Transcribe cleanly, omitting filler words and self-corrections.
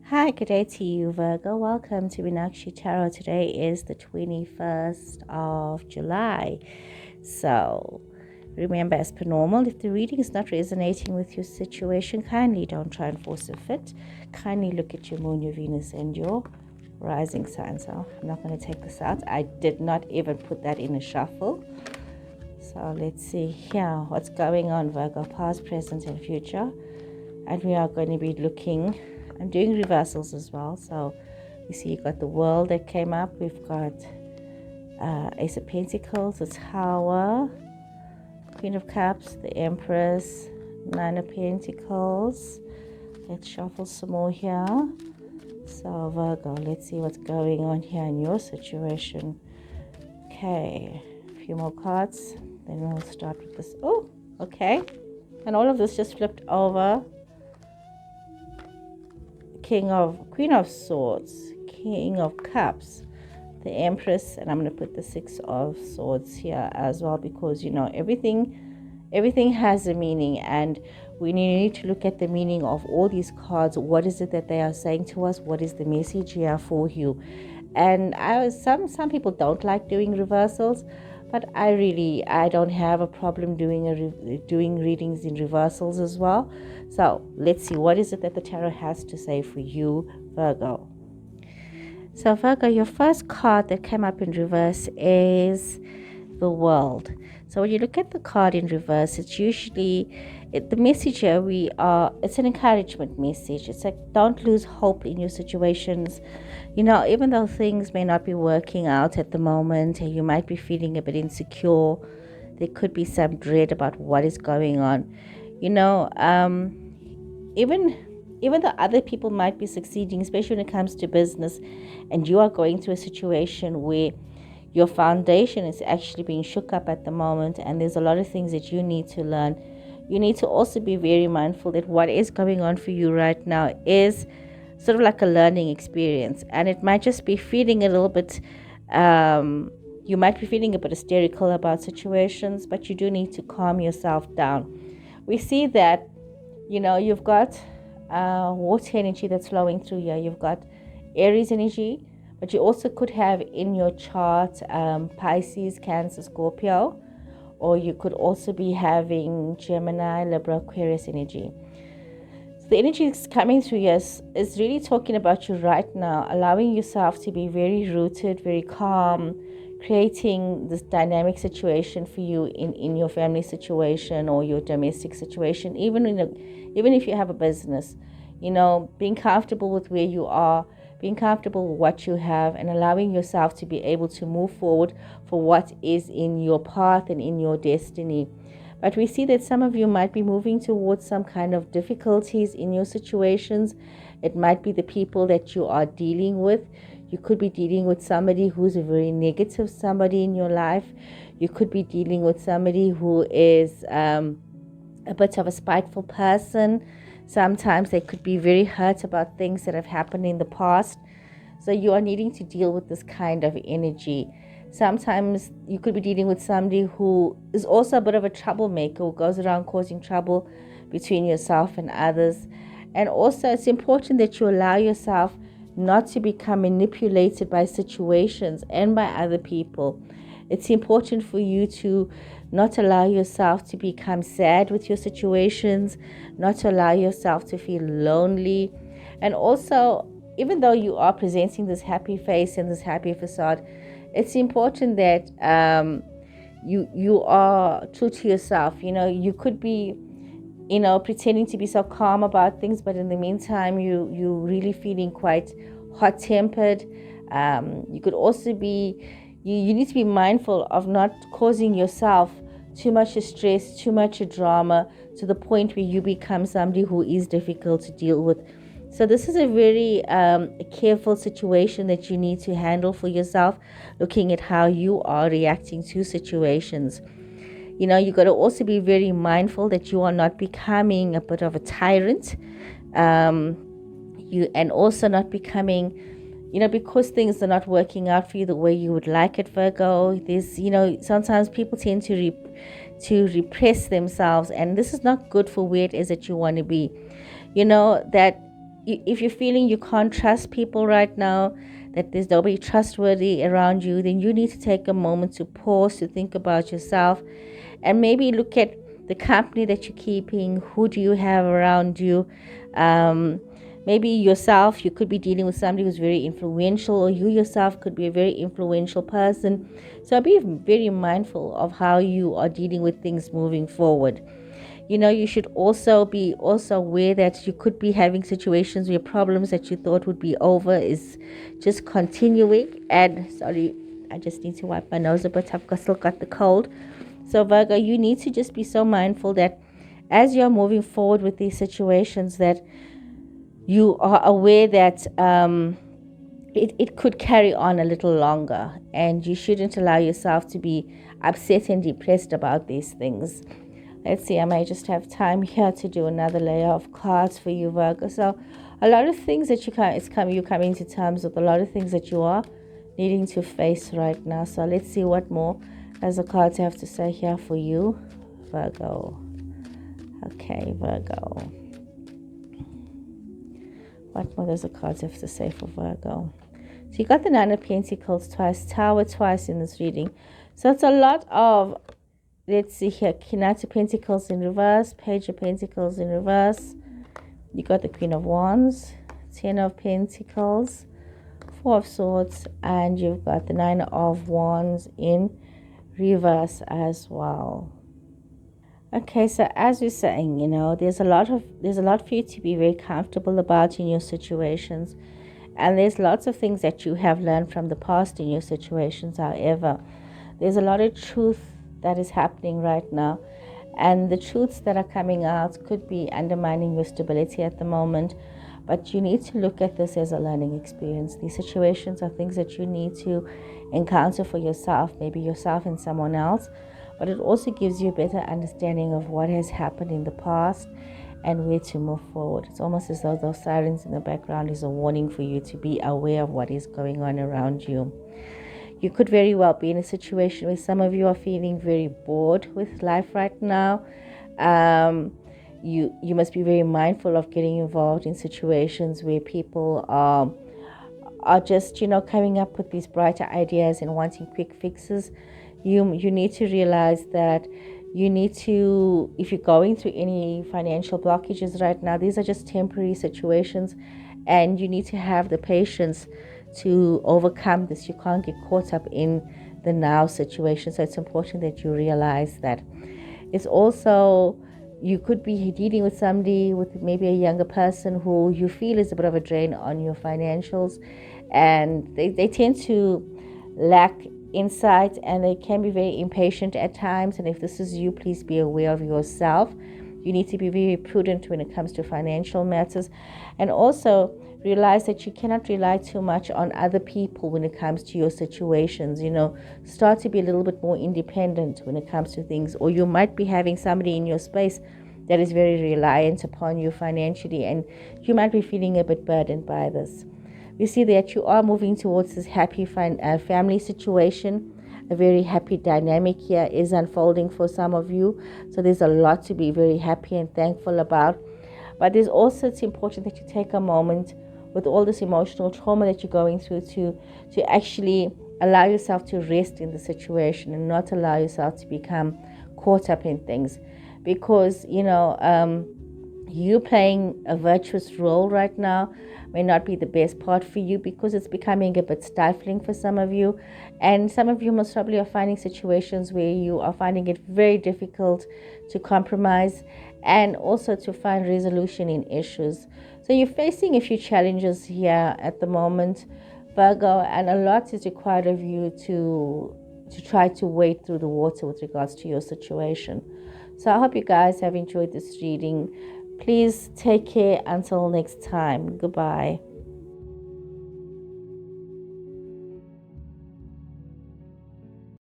Hi, good day to you, Virgo. Welcome to Meenakshi Tarot. Today is the 21st of July. So, remember, as per normal, if the reading is not resonating with your situation, kindly don't try and force a fit. Kindly look at your moon, your Venus, and your rising sign. So, I'm not going to take this out. I did not even put that in a shuffle. So, let's see here what's going on, Virgo, past, present, and future. And we are going to be looking, I'm doing reversals as well. So you see, you got the World that came up. We've got Ace of Pentacles, the Tower, Queen of Cups, the Empress, Nine of Pentacles. Let's shuffle some more here. So Virgo, let's see what's going on here in your situation. Okay, a few more cards, then we'll start with this. Oh, okay. And all of this just flipped over. Queen of Swords, King of Cups, the Empress, and I'm going to put the Six of Swords here as well, because everything has a meaning, and we need to look at the meaning of all these cards. What is it that they are saying to us? What is the message here for you? And some people don't like doing reversals, but I don't have a problem doing readings in reversals as well. So let's see, what is it that the tarot has to say for you, Virgo? So Virgo, your first card that came up in reverse is the World. So when you look at the card in reverse, it's usually the message here. It's an encouragement message. It's like, don't lose hope in your situations. Even though things may not be working out at the moment, and you might be feeling a bit insecure, there could be some dread about what is going on. Even though other people might be succeeding, especially when it comes to business, and you are going through a situation where your foundation is actually being shook up at the moment, and there's a lot of things that you need to learn. You need to also be very mindful that what is going on for you right now is sort of like a learning experience, and it might just be feeling a little bit you might be feeling a bit hysterical about situations, but you do need to calm yourself down. We see that you've got water energy that's flowing through here. You've got Aries energy, but you also could have in your chart Pisces, Cancer, Scorpio, or you could also be having Gemini, Libra, Aquarius energy. So the energy that's coming through here is really talking about you right now, allowing yourself to be very rooted, very calm, creating this dynamic situation for you in your family situation or your domestic situation, even if you have a business, being comfortable with where you are, being comfortable with what you have, and allowing yourself to be able to move forward for what is in your path and in your destiny. But we see that some of you might be moving towards some kind of difficulties in your situations. It might be the people that you are dealing with. You could be dealing with somebody who's a very negative somebody in your life. You could be dealing with somebody who is a bit of a spiteful person. Sometimes they could be very hurt about things that have happened in the past. So you are needing to deal with this kind of energy. Sometimes you could be dealing with somebody who is also a bit of a troublemaker, who goes around causing trouble between yourself and others. And also it's important that you allow yourself not to become manipulated by situations and by other people. It's important for you to not allow yourself to become sad with your situations, not to allow yourself to feel lonely. And also, even though you are presenting this happy face and this happy facade, it's important that you are true to yourself. You could be pretending to be so calm about things, but in the meantime you really feeling quite hot-tempered. You could also be you need to be mindful of not causing yourself too much stress, too much drama, to the point where you become somebody who is difficult to deal with. So this is a very careful situation that you need to handle for yourself, looking at how you are reacting to situations. You got to also be very mindful that you are not becoming a bit of a tyrant, and also not becoming, because things are not working out for you the way you would like it, Virgo. There's, sometimes people tend to repress themselves, and this is not good for where it is that you want to be. That if you're feeling you can't trust people right now, that there's nobody trustworthy around you, then you need to take a moment to pause, to think about yourself, and maybe look at the company that you're keeping. Who do you have around you? Maybe yourself, you could be dealing with somebody who's very influential, or you yourself could be a very influential person. So be very mindful of how you are dealing with things moving forward. You should also be aware that you could be having situations where problems that you thought would be over is just continuing. And sorry, I just need to wipe my nose a bit. I've still got the cold. So Virgo, you need to just be so mindful that as you're moving forward with these situations, that you are aware that it could carry on a little longer, and you shouldn't allow yourself to be upset and depressed about these things. Let's see, I may just have time here to do another layer of cards for you, Virgo. So a lot of things that you're coming to terms with, a lot of things that you are needing to face right now. So let's see what more does the cards have to say here for you, Virgo. Okay, Virgo. What more does the cards have to say for Virgo? So you got the Nine of Pentacles twice, Tower twice in this reading. So it's a lot of, let's see here, Knight of Pentacles in reverse, Page of Pentacles in reverse. You got the Queen of Wands, Ten of Pentacles, Four of Swords, and you've got the Nine of Wands in reverse as well. Okay, so as we're saying, there's a lot for you to be very comfortable about in your situations, and there's lots of things that you have learned from the past in your situations. However, there's a lot of truth that is happening right now, and the truths that are coming out could be undermining your stability at the moment, but you need to look at this as a learning experience. These situations are things that you need to encounter for yourself, maybe yourself and someone else, but it also gives you a better understanding of what has happened in the past and where to move forward. It's almost as though those sirens in the background is a warning for you to be aware of what is going on around you. You could very well be in a situation where some of you are feeling very bored with life right now. You must be very mindful of getting involved in situations where people are just, coming up with these brighter ideas and wanting quick fixes. You need to realize that you need to, if you're going through any financial blockages right now, these are just temporary situations, and you need to have the patience to overcome this. You can't get caught up in the now situation. So it's important that you realize that. It's also, you could be dealing with somebody, with maybe a younger person who you feel is a bit of a drain on your financials, and they tend to lack insight, and they can be very impatient at times. And if this is you, please be aware of yourself. You need to be very prudent when it comes to financial matters, and also realize that you cannot rely too much on other people when it comes to your situations. Start to be a little bit more independent when it comes to things, or you might be having somebody in your space that is very reliant upon you financially, and you might be feeling a bit burdened by this. We see that you are moving towards this happy family situation. A very happy dynamic here is unfolding for some of you. So there's a lot to be very happy and thankful about. But there's also, it's important that you take a moment with all this emotional trauma that you're going through to actually allow yourself to rest in the situation and not allow yourself to become caught up in things. Because, you playing a virtuous role right now may not be the best part for you, because it's becoming a bit stifling for some of you. And some of you most probably are finding situations where you are finding it very difficult to compromise and also to find resolution in issues. So you're facing a few challenges here at the moment, Virgo, and a lot is required of you to try to wade through the water with regards to your situation. So I hope you guys have enjoyed this reading. Please take care until next time. Goodbye.